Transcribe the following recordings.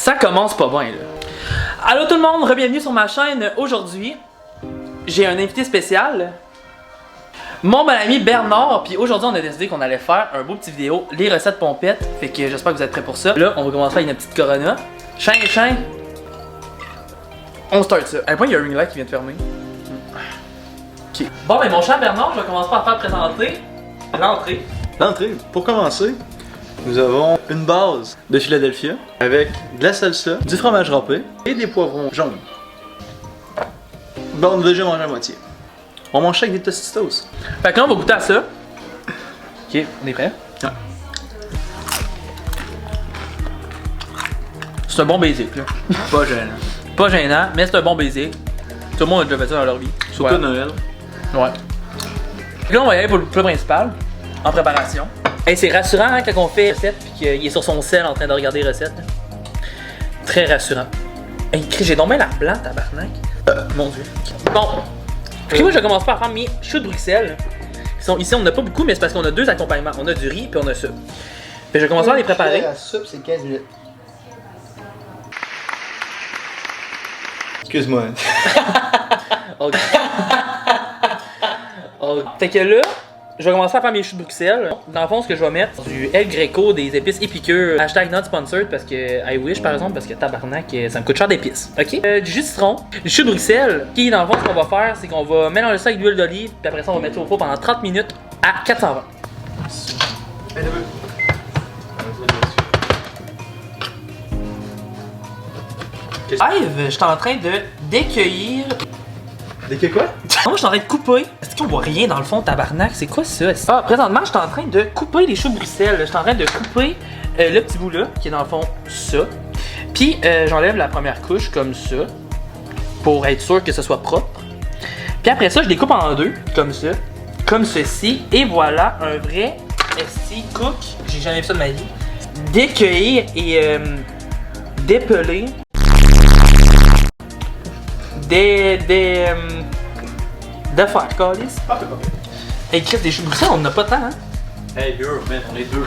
Ça commence pas bien, là. Allô tout le monde, bienvenue sur ma chaîne. Aujourd'hui, j'ai un invité spécial. Mon bon ami Bernard, puis aujourd'hui on a décidé qu'on allait faire un beau petit vidéo, les recettes pompettes. Fait que j'espère que vous êtes prêts pour ça. Là, on va commencer avec une petite Corona. Chien. On start ça. À un point, il y a un ring light qui vient de fermer. Ok. Bon, ben mon cher Bernard, je vais commencer par faire présenter l'entrée. L'entrée, pour commencer, nous avons une base de Philadelphia avec de la salsa, du fromage râpé et des poivrons jaunes. Bon, on a déjà mangé à moitié. On mange ça avec des Tostitos. Fait que là, on va goûter à ça. Ok, on est prêt? Ouais. C'est un bon basic, là. Pas gênant. Pas gênant, mais c'est un bon basic. Tout le monde a déjà fait ça dans leur vie. Surtout Noël. Ouais. Fait que là, on va y aller pour le plat principal, en préparation. Hey, c'est rassurant hein, quand on fait recette puis qu'il est sur son sel en train de regarder recette. Très rassurant. Hey, j'ai donc bien l'air blanc, tabarnak. Mon dieu. Bon. Puis moi, je commence par faire mes choux de Bruxelles. Ici, on n'a pas beaucoup, mais c'est parce qu'on a deux accompagnements. On a du riz puis on a ça. Fait que je commence par les préparer. La soupe, c'est 15 minutes. Excuse-moi. Ok. Fait que là, je vais commencer à faire mes choux de Bruxelles. Dans le fond, ce que je vais mettre, c'est du El Greco, des épices épicures. Hashtag not sponsored parce que I wish par exemple, parce que tabarnak, ça me coûte cher d'épices. Ok? Du jus de citron, du choux de Bruxelles. Qui dans le fond, ce qu'on va faire, c'est qu'on va mélanger ça avec de l'huile d'olive. Puis après ça, on va mettre ça au four pendant 30 minutes à 420. Live, je suis en train de décueillir. Des quoi? Non, je suis en train de couper. Est-ce qu'on voit rien dans le fond, tabarnak? C'est quoi ça? Ah, présentement, je suis en train de couper les choux de Bruxelles. Je suis en train de couper le petit bout là, qui est dans le fond ça. Puis, j'enlève la première couche comme ça, pour être sûr que ce soit propre. Puis après ça, je les coupe en deux, comme ça, comme ceci. Et voilà, un vrai esti cook. J'ai jamais vu ça de ma vie. Décueillir et dépeler. De faire, calice. Hey, Chris, des choux de Bruxelles, on en a pas tant, hein? Hey, yo, man, on est deux.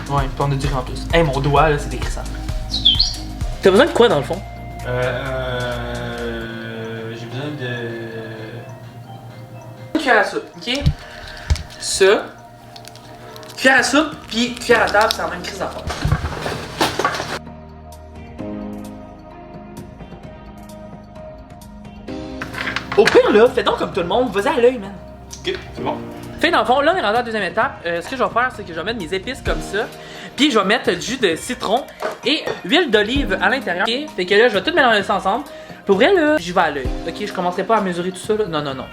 Ouais, puis on a du riz en plus. Hey, mon doigt, là, c'est décrissant. T'as besoin de quoi, dans le fond? J'ai besoin de... Une cuillère à soupe, ok? Ça. Cuillère à soupe, puis cuillère à table, c'est la même crise d'affaires. Au pire, là, fais donc comme tout le monde, vas-y à l'œil, man. Ok, c'est bon. Fait dans le fond, là, on est rendu à la deuxième étape. Ce que je vais faire, c'est que je vais mettre mes épices comme ça. Puis je vais mettre du jus de citron et huile d'olive à l'intérieur. Okay? Fait que là, je vais tout mélanger ça ensemble. Pour vrai, là, j'y vais à l'œil. Ok, je commencerai pas à mesurer tout ça, là. Non.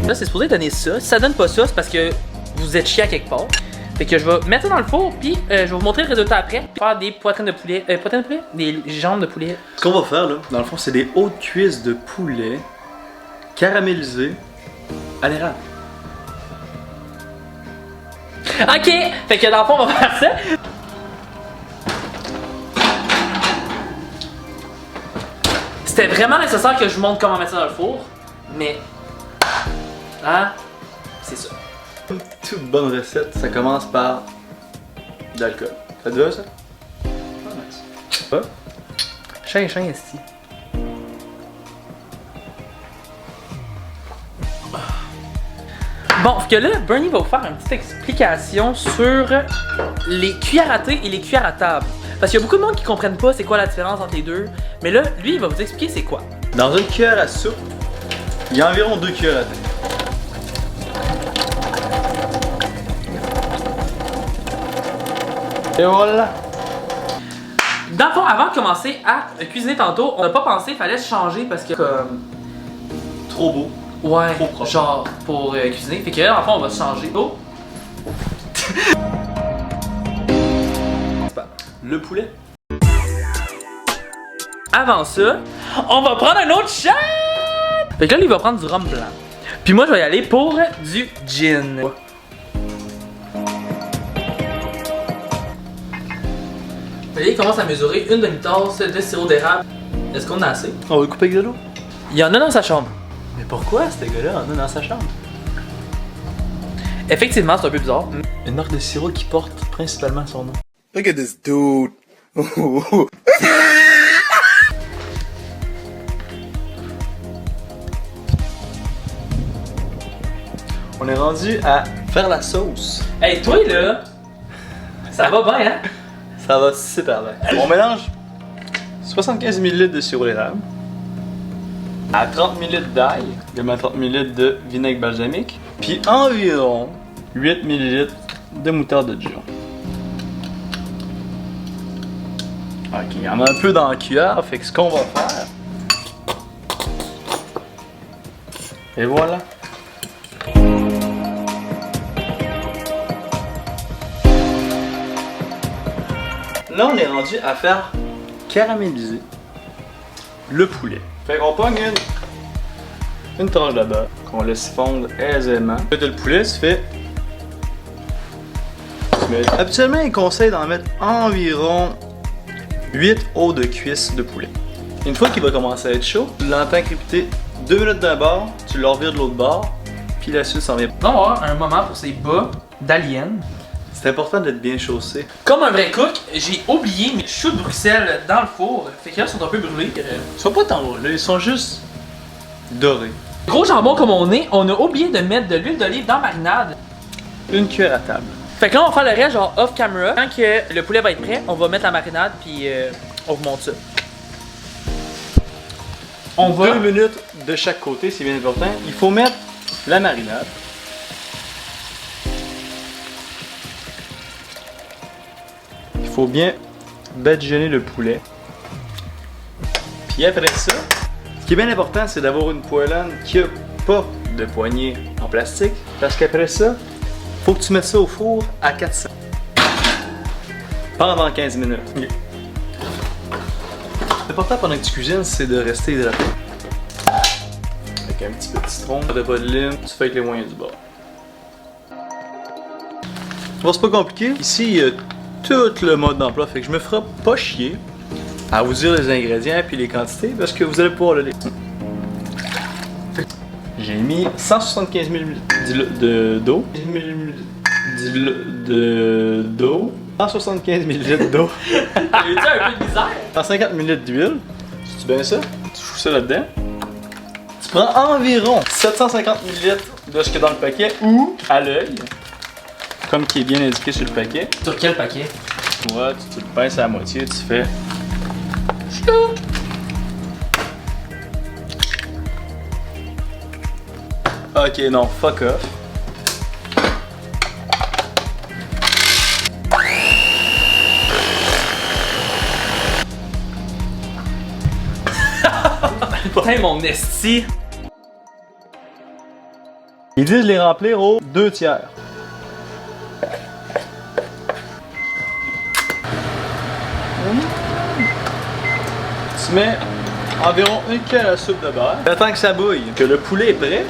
Là, c'est supposé donner ça. Si ça donne pas ça, c'est parce que vous êtes chié à quelque part. Fait que je vais mettre ça dans le four, puis je vais vous montrer le résultat après. Faire des poitrines de poulet. Des jambes de poulet. Ce qu'on va faire, là, dans le fond, c'est des hautes cuisses de poulet caramélisées à l'érable. Ok! Fait que dans le fond, on va faire ça. C'était vraiment nécessaire que je vous montre comment mettre ça dans le four. Mais. Hein? C'est ça. Une toute bonne recette, ça commence par de l'alcool. Ça te va, ça? Ah, nice. Chien, ici. Bon, fait que là, Bernie va vous faire une petite explication sur les cuillères à thé et les cuillères à table. Parce qu'il y a beaucoup de monde qui comprennent pas c'est quoi la différence entre les deux. Mais là, lui, il va vous expliquer c'est quoi. Dans une cuillère à soupe, il y a environ 2 cuillères à thé. Et voilà! Dans le fond, avant de commencer à cuisiner tantôt, on n'a pas pensé qu'il fallait se changer parce que comme... Trop beau. Ouais, trop propre. genre pour cuisiner. Fait que là, dans le fond, on va se changer. Oh! Le poulet. Avant ça, on va prendre un autre shot! Fait que là, lui, il va prendre du rhum blanc. Puis moi, je vais y aller pour du gin. il commence à mesurer une demi-tasse de sirop d'érable. Est-ce qu'on a assez? On va le couper avec de l'eau. Il y en a dans sa chambre. Mais pourquoi ce gars-là en a dans sa chambre? Effectivement, c'est un peu bizarre. Une marque de sirop qui porte principalement son nom. Look at this dude. On est rendu à faire la sauce. Hey, toi là, ça va bien, hein? Ça va super bien. On mélange 75 ml de sirop d'érable à 30 ml d'ail, également 30 ml de vinaigre balsamique, puis environ 8 ml de moutarde de Dijon. Ok, il y en a un peu dans la cuillère, fait que ce qu'on va faire. Et voilà. Là, on est rendu à faire caraméliser le poulet. Fait qu'on pogne une tranche de beurre qu'on laisse fondre aisément. Le poulet se fait. Habituellement, il conseille d'en mettre environ 8 os de cuisses de poulet. Une fois qu'il va commencer à être chaud, tu l'entends crépiter 2 minutes d'un bord, tu le revires de l'autre bord, puis la suite s'en vient. On va avoir un moment pour ces bas d'alien. C'est important d'être bien chaussé. Comme un vrai cook, j'ai oublié mes choux de Bruxelles dans le four. Fait que là, ils sont un peu brûlés. Ils sont pas tant là, ils sont juste dorés. Gros jambon comme on est, on a oublié de mettre de l'huile d'olive dans la marinade. Une cuillère à table. Fait que là, on va faire le reste genre off camera. Quand que le poulet va être prêt, on va mettre la marinade puis on vous montre ça. On va... 2 minutes de chaque côté, c'est bien important. Il faut mettre la marinade. Il faut bien badigeonner le poulet. Puis après ça, ce qui est bien important, c'est d'avoir une poêlonne qui n'a pas de poignée en plastique. Parce qu'après ça, faut que tu mettes ça au four à 400. Pendant 15 minutes. Okay. L'important pendant que tu cuisines, c'est de rester hydraté. Avec un petit peu de citron, pas de lime, tu fais avec les moyens du bord. Bon, c'est pas compliqué. Ici, il y a tout le mode d'emploi, fait que je me ferai pas chier à vous dire les ingrédients et les quantités parce que vous allez pouvoir le lire. J'ai mis 175 ml d'eau. 175 ml d'eau. J'ai eu un peu de misère. 150 ml d'huile. C'est bien ça? Tu fous ça là-dedans. Tu prends environ 750 ml de ce qu'il y a dans le paquet ou à l'œil, comme qui est bien indiqué sur le paquet. Sur quel paquet? Toi, tu le pinces à la moitié, tu fais. Ok, non, fuck off. Putain, mon esti. Ils disent les remplir aux 2 tiers. Tu mets environ une cuillère à soupe de beurre. Attends que ça bouille, que le poulet est prêt.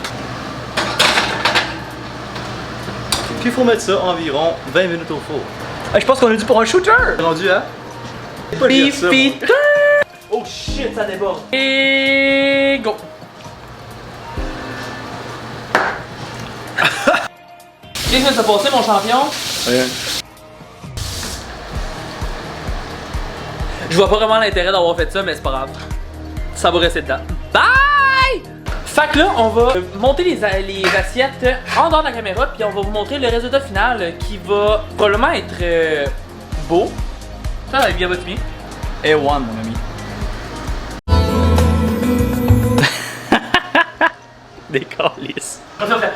Puis il faut mettre ça environ 20 minutes au four. Ah, je pense qu'on est dû pour un shooter. Rendu à... C'est pas dire ça, moi. Oh shit, ça déborde. Et go. Qu'est-ce que ça passé, mon champion? Ouais. Je vois pas vraiment l'intérêt d'avoir fait ça, mais c'est pas grave. Ça va rester dedans. Bye! Fait que là, on va monter les assiettes en dehors de la caméra, puis on va vous montrer le résultat final qui va probablement être beau. Ça va bien votre mien. A1, mon ami. Des calices. On le fait.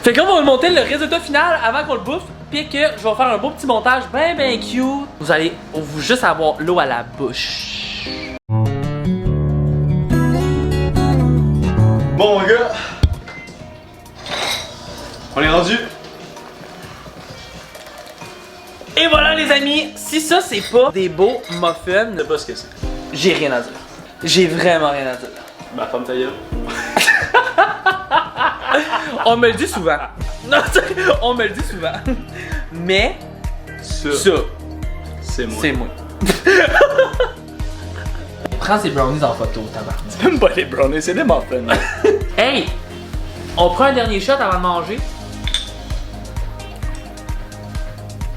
Fait qu'on va vous montrer le résultat final avant qu'on le bouffe, puis que je vais faire un beau petit montage ben cute. Vous allez juste avoir l'eau à la bouche. Bon, mon gars. On est rendu. Et voilà les amis, si ça c'est pas des beaux muffins, Je sais pas ce que c'est. j'ai rien à dire. J'ai vraiment rien à dire. Ma femme ta gueule. On me le dit souvent. Non, on me le dit souvent. Mais Ça. Ça, C'est moi. c'est moi. Prends ces brownies en photo, tabarnak. C'est même pas les brownies, c'est des muffins. Hey! On prend un dernier shot avant de manger.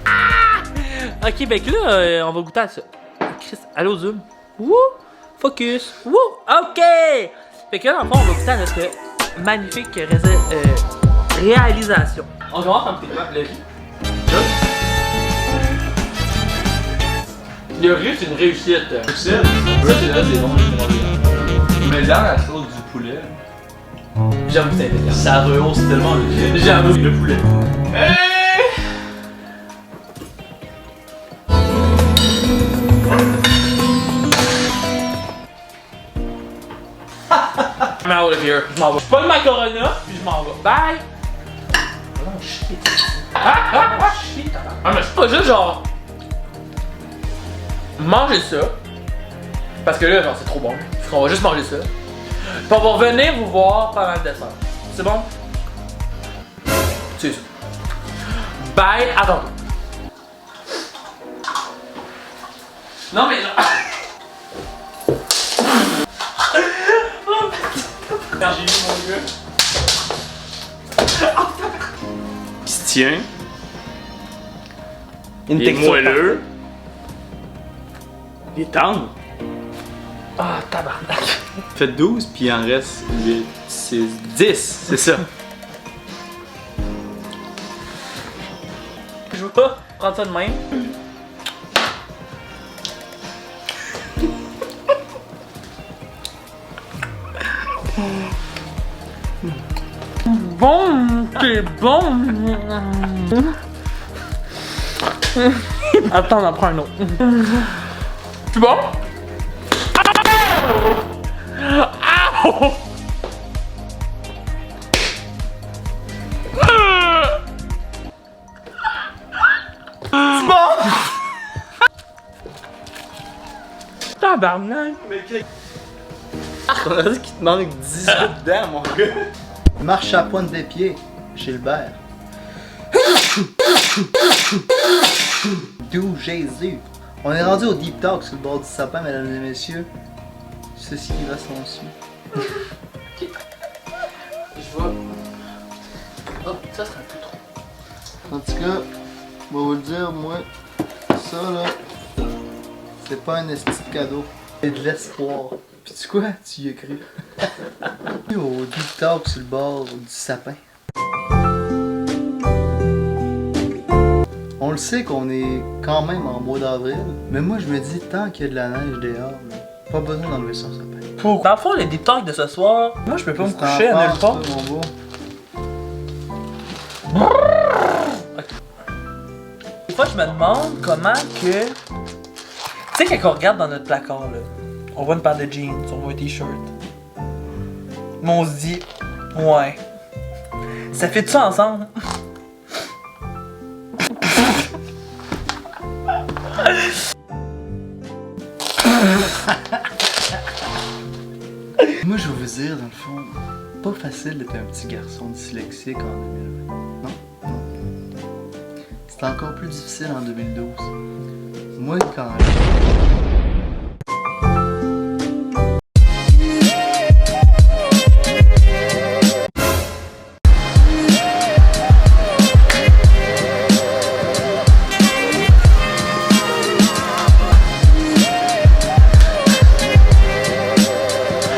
Ah! Ok, ben que là, on va goûter à ça. Chris, allô zoom. Wouh! Focus. Wouh! Ok! Fait que là, dans le fond, on va goûter à notre magnifique réalisation. On commence par le riz. Le riz, c'est une réussite. C'est bon, mais dans la sauce du poulet, J'avoue que c'est intéressant. ça rehausse tellement le riz. J'avoue le poulet. I'm out of here. Je m'en vais. Je pas le macarona, puis je m'en vais. Bye! Oh shit. Shit. Ah, mais c'est pas juste genre. Manger ça. Parce que là, genre, c'est trop bon. On va juste manger ça. Puis on va revenir vous voir pendant le dessert. C'est bon? C'est ça. Bye, à tantôt. Non, mais genre. Quand j'ai vu mon gars. Qui se tient, Une il est moelleux, il est tendre. Ah, tabarnak. Faites 12, puis il en reste 8, 6, 10, c'est ça. Je veux pas prendre ça de même. Bon, c'est bon. Attends, on en prend un autre. C'est bon? Ow! C'est bon! Tabarnak! On a dit qu'il te manque 18 dents, mon gars. Marche à pointe des pieds, Gilbert. D'où Jésus. On est rendu au deep talk sur le bord du sapin, mesdames et messieurs. Ceci qui va s'en suivre. Je vois. Oh, ça sera plus trop. En tout cas, je vais vous le dire, moi, ça là, c'est pas un esti de cadeau. C'est de l'espoir. Pis tu quoi? Tu y as cru. Au deep talk sur le bord du sapin. On le sait qu'on est quand même en mois d'avril, mais moi je me dis, tant qu'il y a de la neige dehors, là, pas besoin d'enlever son sapin. Dans le fond, le deep talk de ce soir, moi je peux pas me Qu'est-ce que coucher t'en à nulle penses, part. toi, mon beau? Des fois, je me demande comment que. Tu sais, quand on regarde dans notre placard, là, on voit une paire de jeans, on voit un t-shirt. Mais on se dit, ouais, ça fait tout ça ensemble. Moi je vais vous dire, dans le fond, pas facile d'être un petit garçon dyslexique en 2020. Non, non. C'était encore plus difficile en 2012. Moi, quand